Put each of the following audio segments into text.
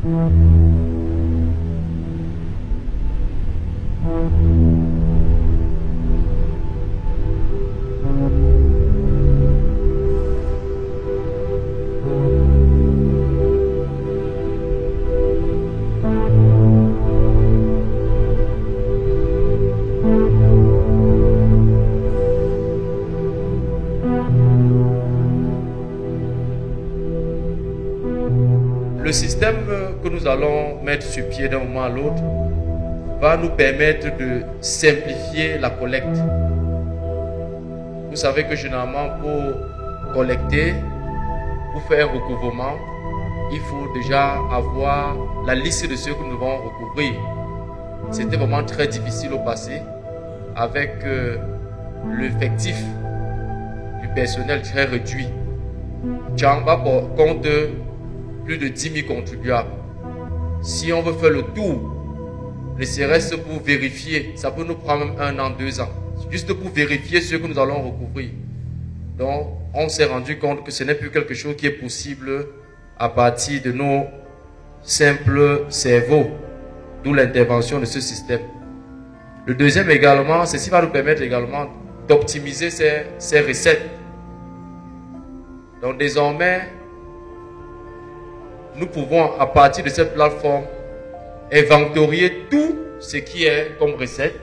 Le système que nous allons mettre sur pied d'un moment à l'autre va nous permettre de simplifier la collecte. Vous savez que généralement pour collecter, pour faire un recouvrement, il faut déjà avoir la liste de ceux que nous devons recouvrir. C'était vraiment très difficile au passé avec l'effectif du personnel très réduit. Djamba compte plus de 10 000 contribuables. Si on veut faire le tour, ne serait-ce pour vérifier, ça peut nous prendre même 1 an, 2 ans, juste pour vérifier ce que nous allons recouvrir. Donc, on s'est rendu compte que ce n'est plus quelque chose qui est possible à partir de nos simples cerveaux, d'où l'intervention de ce système. Le deuxième également, ceci va nous permettre également d'optimiser ces recettes. Donc, désormais, nous pouvons, à partir de cette plateforme, inventorier tout ce qui est comme recette,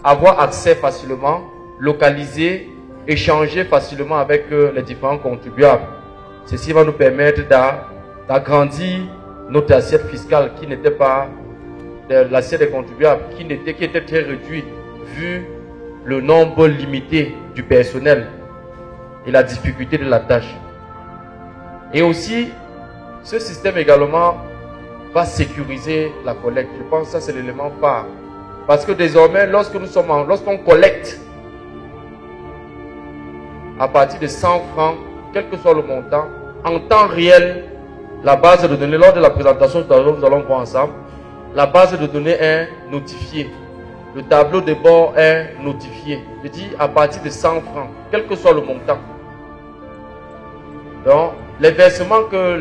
avoir accès facilement, localiser, échanger facilement avec les différents contribuables. Ceci va nous permettre d'agrandir notre assiette fiscale qui n'était pas l'assiette des contribuables, qui était très réduite vu le nombre limité du personnel et la difficulté de la tâche. Et aussi, ce système également va sécuriser la collecte. Je pense que ça c'est l'élément phare. Parce que désormais, lorsqu'on collecte à partir de 100 francs, quel que soit le montant, en temps réel, la base de données, lors de la présentation que nous allons voir ensemble, la base de données est notifiée. Le tableau de bord est notifié. Je dis à partir de 100 francs, quel que soit le montant. Donc, les versements que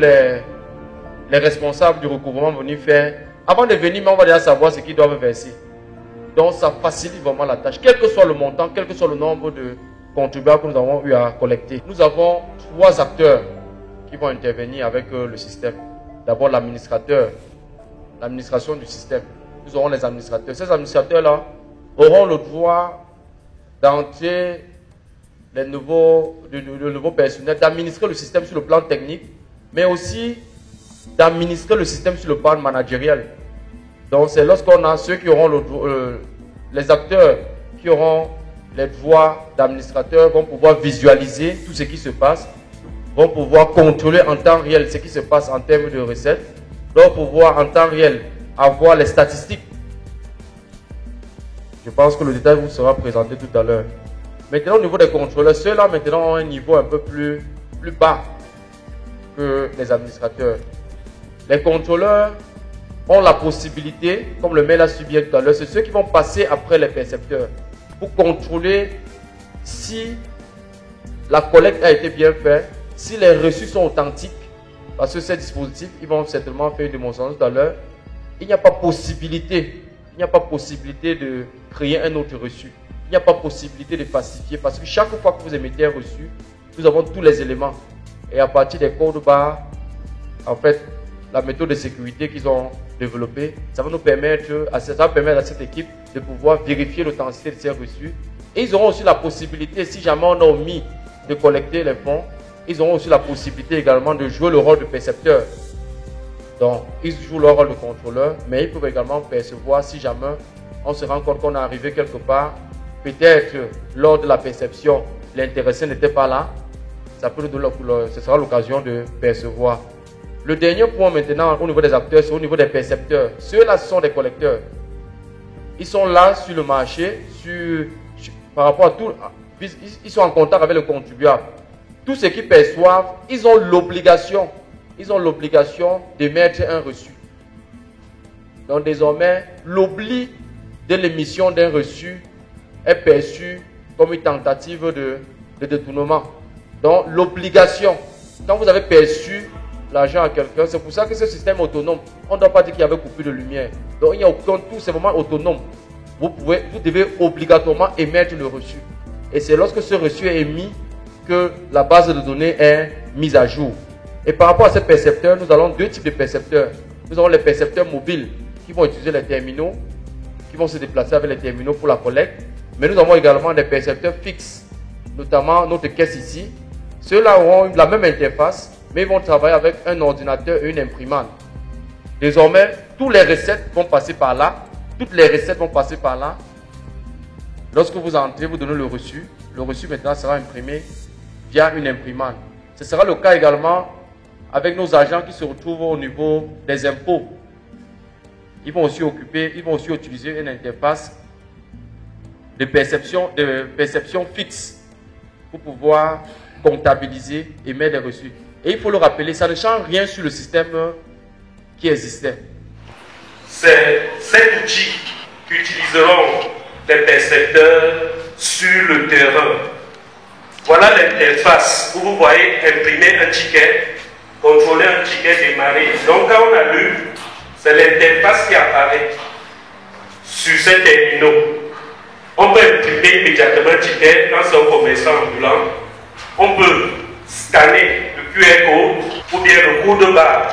les responsables du recouvrement vont venir faire, avant de venir, on va déjà savoir ce qu'ils doivent verser. Donc, ça facilite vraiment la tâche. Quel que soit le montant, quel que soit le nombre de contribuables que nous avons eu à collecter. Nous avons 3 acteurs qui vont intervenir avec le système. D'abord, l'administrateur, l'administration du système. Nous aurons les administrateurs. Ces administrateurs-là auront le droit d'entrer le nouveau personnel, d'administrer le système sur le plan technique, mais aussi d'administrer le système sur le plan managériel. Donc c'est lorsqu'on a ceux qui auront les acteurs qui auront les droits d'administrateurs vont pouvoir visualiser tout ce qui se passe, vont pouvoir contrôler en temps réel ce qui se passe en termes de recettes, vont pouvoir en temps réel avoir les statistiques. Je pense que le détail vous sera présenté tout à l'heure. Maintenant, au niveau des contrôleurs, ceux-là maintenant ont un niveau un peu plus bas que les administrateurs. Les contrôleurs ont la possibilité, comme le mail a subi tout à l'heure, c'est ceux qui vont passer après les percepteurs pour contrôler si la collecte a été bien faite, si les reçus sont authentiques, parce que ces dispositifs, ils vont certainement faire une démonstration tout à l'heure. Il n'y a pas possibilité de créer un autre reçu. Il n'y a pas possibilité de falsifier parce que chaque fois que vous émettez un reçu, nous avons tous les éléments. Et à partir des codes barres, en fait, la méthode de sécurité qu'ils ont développée, ça va permettre à cette équipe de pouvoir vérifier l'authenticité de ces reçus. Et ils auront aussi la possibilité, si jamais on a omis de collecter les fonds, ils auront aussi la possibilité également de jouer le rôle de percepteur. Donc, ils jouent leur rôle de contrôleur, mais ils peuvent également percevoir si jamais on se rend compte qu'on est arrivé quelque part. Peut-être lors de la perception, l'intéressé n'était pas là. Ce sera l'occasion de percevoir. Le dernier point maintenant au niveau des acteurs, c'est au niveau des percepteurs. Ceux-là sont des collecteurs. Ils sont là sur le marché, par rapport à tout. Ils sont en contact avec le contribuable. Tout ce qu'ils perçoivent, ils ont l'obligation d'émettre un reçu. Donc désormais, l'oubli de l'émission d'un reçu est perçu comme une tentative de détournement. Donc l'obligation, quand vous avez perçu l'argent à quelqu'un. C'est pour ça que ce système est autonome. On ne doit pas dire qu'il y avait coupure de lumière. Donc il n'y a aucun tout, c'est vraiment autonome. Vous devez obligatoirement émettre le reçu. Et c'est lorsque ce reçu est émis que la base de données est mise à jour. Et par rapport à ces percepteurs, nous avons deux types de percepteurs. Nous avons les percepteurs mobiles qui vont utiliser les terminaux, qui vont se déplacer avec les terminaux pour la collecte. Mais nous avons également des percepteurs fixes, notamment notre caisse ici. Ceux-là auront la même interface, mais ils vont travailler avec un ordinateur et une imprimante. Désormais, toutes les recettes vont passer par là. Toutes les recettes vont passer par là. Lorsque vous entrez, vous donnez le reçu. Le reçu maintenant sera imprimé via une imprimante. Ce sera le cas également avec nos agents qui se retrouvent au niveau des impôts. Ils vont aussi utiliser une interface de perception fixe pour pouvoir comptabiliser et mettre des reçus. Et il faut le rappeler, ça ne change rien sur le système qui existait. C'est cet outil qu'utiliseront les percepteurs sur le terrain. Voilà l'interface où vous voyez imprimer un ticket, contrôler un ticket, démarrer. Donc quand on a lu, c'est l'interface qui apparaît sur ces terminaux. On peut imprimer immédiatement un ticket quand c'est un commerçant ambulant. On peut scanner le QR code ou bien le code barre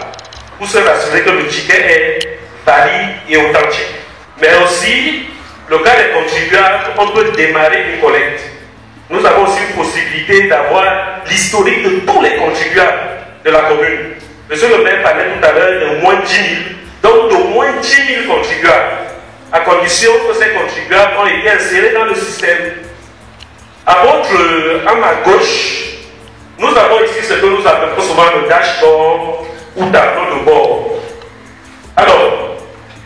pour se rassurer que le ticket est valide et authentique. Mais aussi, le cas des contribuables, on peut démarrer une collecte. Nous avons aussi une possibilité d'avoir l'historique de tous les contribuables de la commune. Monsieur le maire parlait tout à l'heure de moins 10 000. Donc de moins 10 000 contribuables, à condition que ces contribuables ont été insérés dans le système. À ma gauche, nous avons ici ce que nous appelons souvent le dashboard ou tableau de bord. Alors,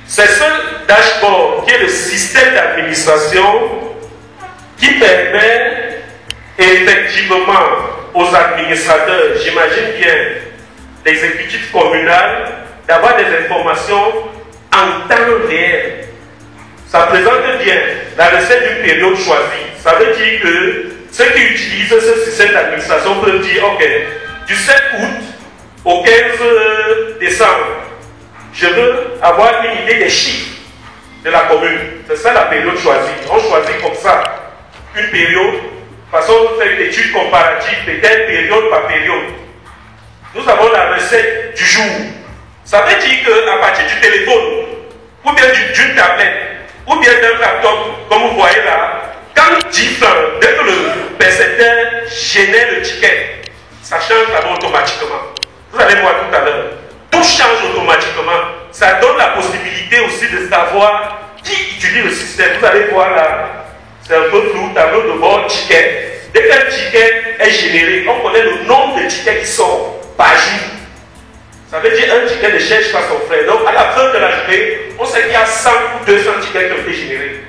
c'est ce dashboard qui est le système d'administration qui permet effectivement aux administrateurs, j'imagine bien, l'exécutif communal, d'avoir des informations en temps réel. Ça présente bien la recette d'une période choisie. Ça veut dire que ceux qui utilisent ce système d'administration peuvent dire, ok, du 7 août au 15 décembre, je veux avoir une idée des chiffres de la commune. C'est ça la période choisie. On choisit comme ça une période, façon de faire une étude comparative, peut-être période par période. Nous avons la recette du jour. Ça veut dire qu'à partir du téléphone, ou bien d'une tablette, ou bien d'un laptop, comme vous voyez là, quand 10 francs, dès que le percepteur génère le ticket, ça change d'abord automatiquement. Vous allez voir tout à l'heure. Tout change automatiquement. Ça donne la possibilité aussi de savoir qui utilise le système. Vous allez voir là, c'est un peu flou, tableau de bord, ticket. Dès qu'un ticket est généré, on connaît le nombre de tickets qui sortent par jour. Ça veut dire un ticket ne cherche pas son frère. Donc à la fin de la journée, on sait qu'il y a 100 ou 200 tickets qui ont été générés.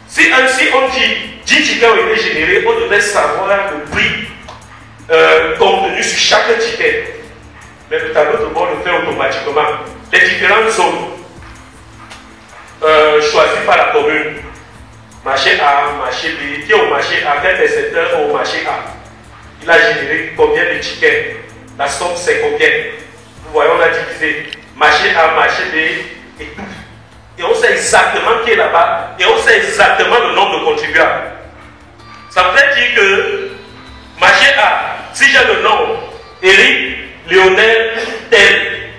Si on dit 10 tickets ont été générés, on devrait savoir le prix contenu sur chaque ticket. Mais le tableau de bord le fait automatiquement. Les différentes zones choisies par la commune, marché A, marché B, qui est au marché A, quel percepteur au marché A. Il a généré combien de tickets? La somme c'est combien? Vous voyez, on a divisé marché A, marché B et tout. Et on sait exactement qui est là-bas et on sait exactement le nombre de contribuables. Ça veut dire que marché A, si j'ai le nom Eric, Lionel, tel,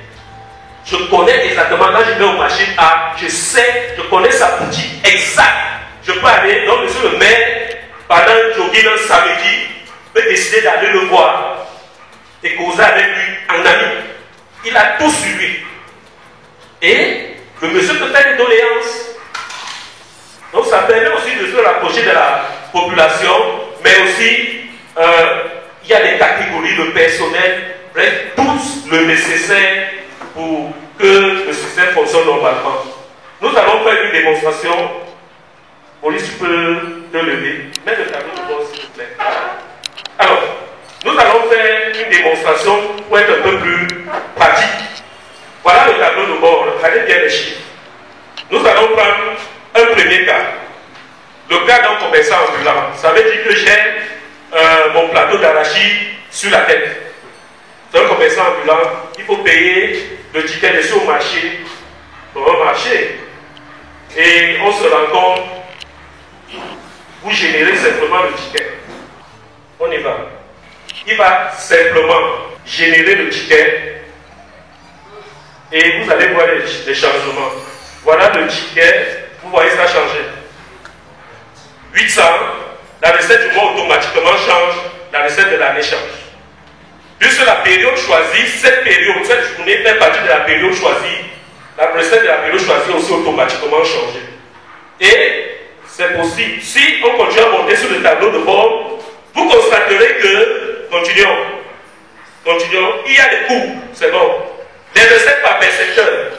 je connais exactement, là je vais au marché A, je connais sa boutique exacte. Je peux aller, donc monsieur le maire, pendant un jogging un samedi, peut décider d'aller le voir et causer avec lui en ami. Il a tout sur lui. Et le monsieur peut faire des doléances. Donc ça permet aussi de se rapprocher de la population, mais aussi il y a des catégories de personnel, bref, tout le nécessaire pour que le système fonctionne normalement. Nous allons faire une démonstration. Police, tu peux te lever. Mets le tableau de bord, s'il vous plaît. Alors, nous allons faire une démonstration pour être un peu plus pratique. Voilà le tableau de bord. Regardez bien les chiffres. Nous allons prendre un premier cas. Le cas d'un commerçant ambulant. Ça veut dire que j'ai mon plateau d'arachide sur la tête. d'un commerçant ambulant, il faut payer le ticket de sur marché, dans un marché. Et on se rend compte, vous générez simplement le ticket. On y va. Il va simplement générer le ticket et vous allez voir les changements. Voilà le ticket, vous voyez ça changer. 800, la recette du mois automatiquement change, la recette de l'année change. Puisque la période choisie, cette journée fait partie de la période choisie, la recette de la période choisie est aussi automatiquement changée. Et c'est possible. Si on continue à monter sur le tableau de bord, vous constaterez que, continuons, il y a des coûts, c'est bon. Des recettes par percepteur.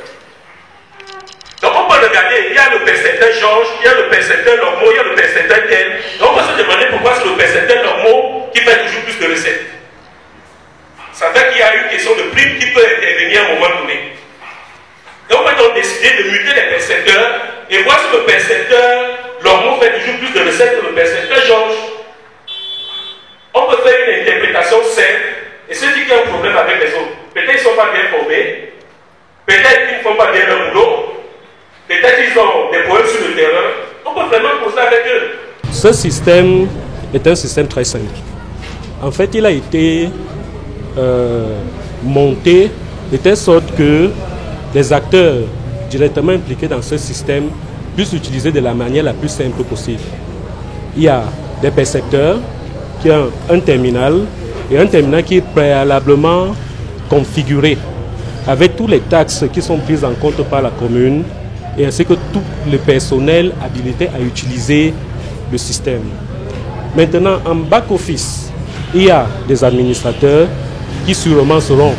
Donc on peut regarder, il y a le percepteur Georges, il y a le percepteur normaux, il y a le percepteur tel. Donc on peut se demander pourquoi c'est le percepteur normaux qui fait toujours plus de recettes. Ça fait qu'il y a une question de prime qui peut intervenir à un moment donné. Et on peut donc décider de muter les percepteurs et voir si le percepteur normaux fait toujours plus de recettes que le percepteur Georges. On peut faire une interprétation simple et se dire qu'il y a un problème avec les autres. Peut-être qu'ils ne sont pas bien formés, peut-être qu'ils ne font pas bien leur boulot, peut-être qu'ils ont des problèmes sur le terrain. On peut vraiment causer avec eux. Ce système est un système très simple. En fait, il a été monté de telle sorte que les acteurs directement impliqués dans ce système puissent l'utiliser de la manière la plus simple possible. Il y a des percepteurs qui ont un terminal et un terminal qui est préalablement configuré avec toutes les taxes qui sont prises en compte par la commune et ainsi que tout le personnel habilité à utiliser le système. Maintenant, en back-office, il y a des administrateurs qui sûrement seront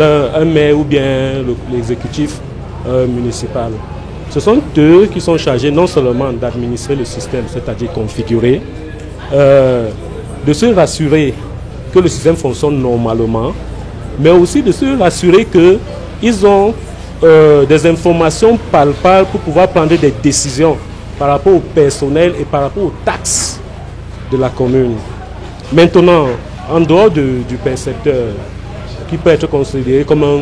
un maire ou bien l'exécutif municipal. Ce sont eux qui sont chargés non seulement d'administrer le système, c'est-à-dire configurer, de se rassurer que le système fonctionne normalement, mais aussi de se rassurer qu'ils ont des informations palpables pour pouvoir prendre des décisions par rapport au personnel et par rapport aux taxes de la commune. Maintenant, en dehors du percepteur, qui peut être considéré comme un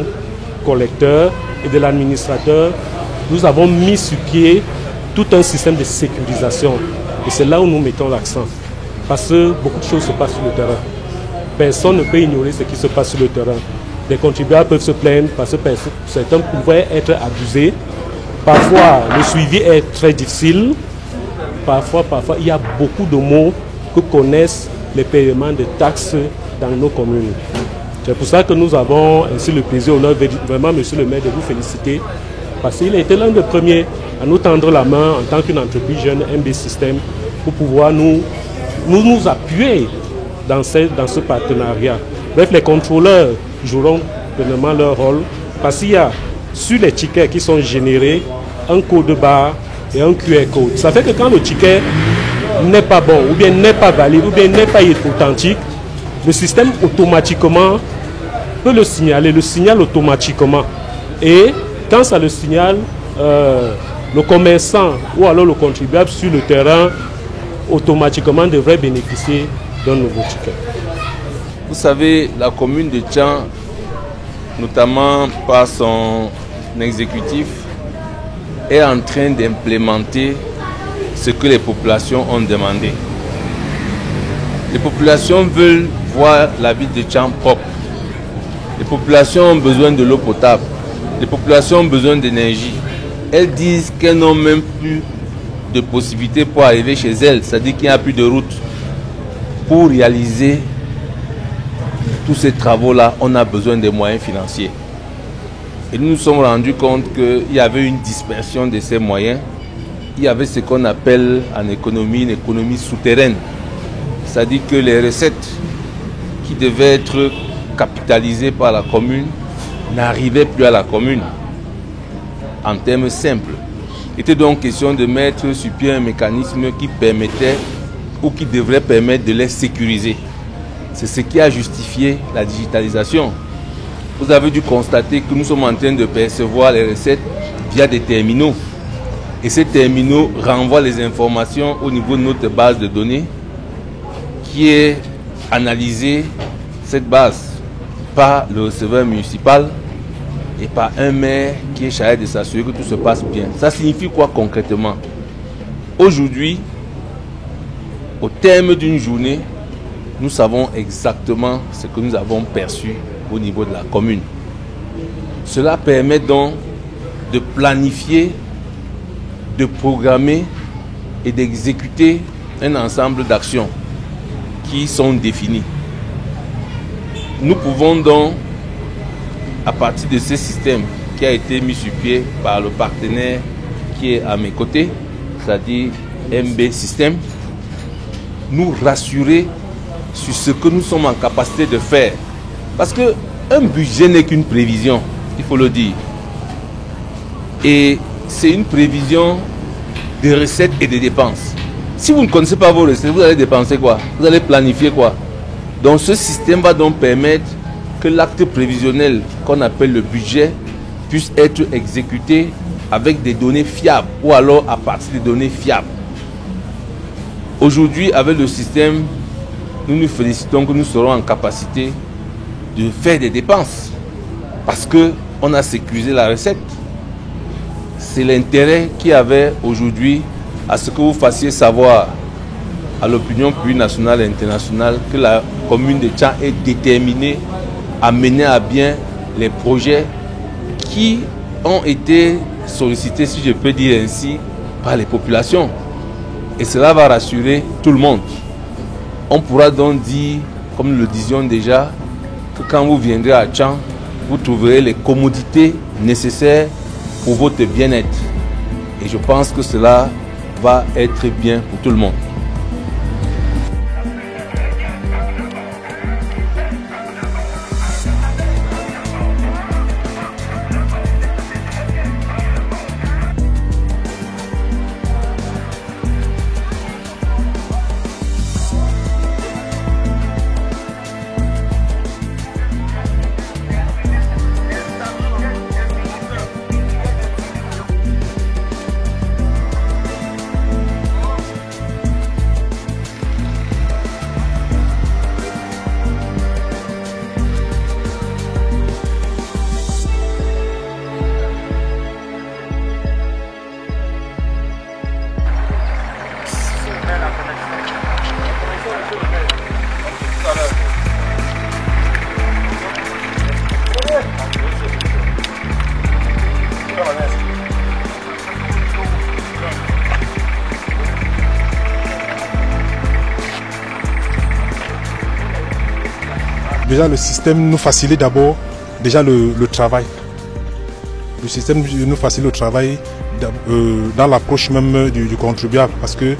collecteur, et de l'administrateur, nous avons mis sur pied tout un système de sécurisation. Et c'est là où nous mettons l'accent. Parce que beaucoup de choses se passent sur le terrain. Personne ne peut ignorer ce qui se passe sur le terrain. Les contribuables peuvent se plaindre parce que certains pouvaient être abusés. Parfois, le suivi est très difficile. Parfois, il y a beaucoup de mots que connaissent les paiements de taxes dans nos communes. C'est pour ça que nous avons ainsi le plaisir, vraiment, monsieur le maire, de vous féliciter. Parce qu'il a été l'un des premiers à nous tendre la main en tant qu'une entreprise jeune, MB System, pour pouvoir nous appuyer dans ce partenariat. Bref, les contrôleurs joueront pleinement leur rôle parce qu'il y a sur les tickets qui sont générés un code barre et un QR code. Ça fait que quand le ticket n'est pas bon, ou bien n'est pas valide, ou bien n'est pas authentique, le système automatiquement peut le signaler, le signale automatiquement. Et quand ça le signale, le commerçant ou alors le contribuable sur le terrain automatiquement devrait bénéficier d'un nouveau ticket. Vous savez, la commune de Tian, notamment par son exécutif, est en train d'implémenter ce que les populations ont demandé. Les populations veulent voir la ville de Tian propre. Les populations ont besoin de l'eau potable. Les populations ont besoin d'énergie. Elles disent qu'elles n'ont même plus de possibilités pour arriver chez elles. C'est-à-dire qu'il n'y a plus de route. Pour réaliser tous ces travaux-là, on a besoin des moyens financiers. Et nous nous sommes rendus compte qu'il y avait une dispersion de ces moyens. Il y avait ce qu'on appelle en économie une économie souterraine. C'est-à-dire que les recettes qui devaient être capitalisées par la commune n'arrivaient plus à la commune. En termes simples. Il était donc question de mettre sur pied un mécanisme qui permettait ou qui devrait permettre de les sécuriser. C'est ce qui a justifié la digitalisation. Vous avez dû constater que nous sommes en train de percevoir les recettes via des terminaux. Et ces terminaux renvoient les informations au niveau de notre base de données qui est analysée, cette base. par le receveur municipal et par un maire qui est chargé de s'assurer que tout se passe bien. Ça signifie quoi concrètement? Aujourd'hui, au terme d'une journée, nous savons exactement ce que nous avons perçu au niveau de la commune. Cela permet donc de planifier, de programmer et d'exécuter un ensemble d'actions qui sont définies. Nous pouvons donc, à partir de ce système qui a été mis sur pied par le partenaire qui est à mes côtés, c'est-à-dire MB System, nous rassurer sur ce que nous sommes en capacité de faire. Parce qu'un budget n'est qu'une prévision, il faut le dire. Et c'est une prévision de recettes et de dépenses. Si vous ne connaissez pas vos recettes, vous allez dépenser quoi? Vous allez planifier quoi? Donc ce système va donc permettre que l'acte prévisionnel qu'on appelle le budget puisse être exécuté avec des données fiables ou alors à partir des données fiables. Aujourd'hui, avec le système, nous nous félicitons que nous serons en capacité de faire des dépenses parce qu'on a sécurisé la recette. C'est l'intérêt qu'il y avait aujourd'hui à ce que vous fassiez savoir à l'opinion publique nationale et internationale que la commune de Tcham est déterminée à mener à bien les projets qui ont été sollicités, si je peux dire ainsi, par les populations. Et cela va rassurer tout le monde. On pourra donc dire, comme nous le disions déjà, que quand vous viendrez à Tcham, vous trouverez les commodités nécessaires pour votre bien-être. Et je pense que cela va être bien pour tout le monde. Déjà, le système nous facilite d'abord déjà le travail. Le système nous facilite le travail dans l'approche même du contribuable, parce que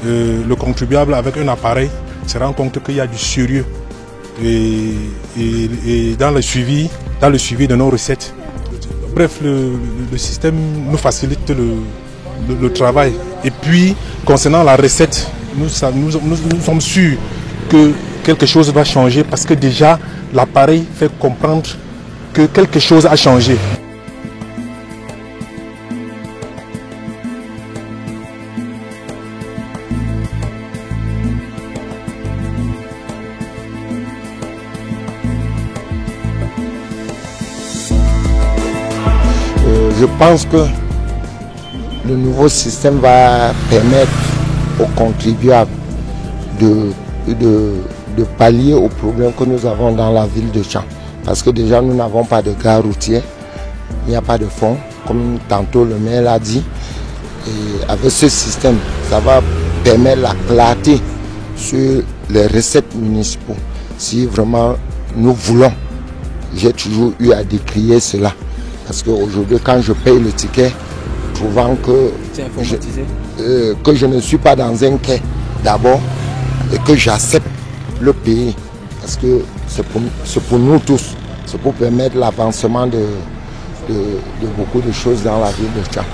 le contribuable avec un appareil se rend compte qu'il y a du sérieux et dans le suivi de nos recettes. Bref, le système nous facilite le travail. Et puis, concernant la recette, nous sommes sûrs que quelque chose va changer parce que déjà l'appareil fait comprendre que quelque chose a changé. Je pense que le nouveau système va permettre aux contribuables de pallier aux problèmes que nous avons dans la ville de Tcham. Parce que déjà nous n'avons pas de gare routière, il n'y a pas de fonds, comme tantôt le maire l'a dit. Et avec ce système, ça va permettre la clarté sur les recettes municipaux. Si vraiment nous voulons, j'ai toujours eu à décrier cela. Parce qu'aujourd'hui, quand je paye le ticket, trouvant que je ne suis pas dans un quai d'abord et que j'accepte le pays, parce que c'est pour nous tous, c'est pour permettre l'avancement de beaucoup de choses dans la ville de Tcham.